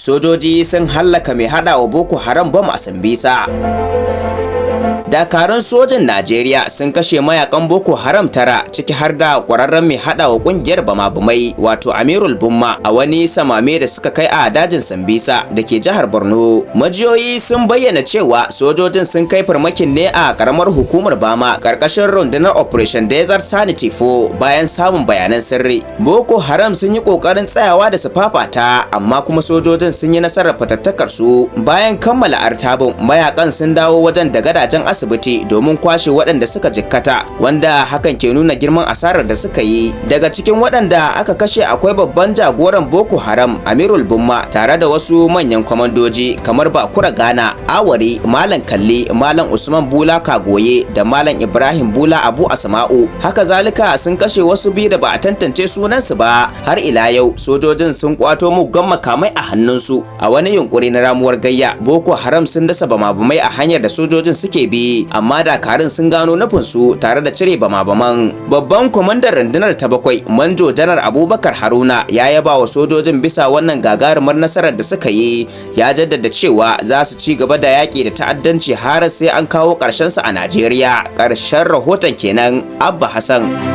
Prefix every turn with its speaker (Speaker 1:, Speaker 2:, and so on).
Speaker 1: Sojoji sun hallaka mai hadawa Boko Haram bam a Sambisa. Dakarun sojin Najeriya sun kashe mayakan Boko Haram 9 ciki har da kwararren mai hadawa kungiyar Bamai wato Amirul Bumma a wani samame da suka kai a dajin Sambisa da ke jihar Borno. Majiyoyi sun bayyana cewa sojojin sun kai farmakin ne a karamar hukumar Bama karkashin rundunar Operation Desert Sanity 4 bayan samun bayanan sirri. Boko Haram sun yi kokarin tsayawa da su fafata amma kuma sojojin sun yi nasarar fatattakar su. Bayan kammala artabun, mayakan sun dawo wajen da gadajen asibiti domin kwashe waɗanda suka jikkata, wanda hakan ke nuna girman asarar da suka yi. Daga cikin waɗanda aka kashe akwai babban jagoran Boko Haram Amirul Bumma tare da wasu manyan kwamandoji kamar Bakura Gana, Awari, Malam Kalli, Malam Usman Bula Kagoye da Malam Ibrahim Bula Abu Asma'u. Haka zalika sun kashe wasu biyu da ba a tantance sunansu ba. Har ila yau sojojin sun kwato muggan makamai a hannunsu. A wani yunkuri na ramuwar gayya, Boko Haram sun dasa bama-bamai a hanyar da sojojin suke bi, amma dakarun sun gano nufinsu tare da cire bama-baman. Babban kwamandan rundunar ta 7 Manjo Janar Abubakar Haruna ya yaba wa sojojin bisa wannan gagarumar nasarar da suka yi. Ya jaddada cewa za su ci gaba da yaƙi da ta'addanci har sai an kawo ƙarshensa a Najeriya. Ƙarshen rahoton kenan. Abba Hassan.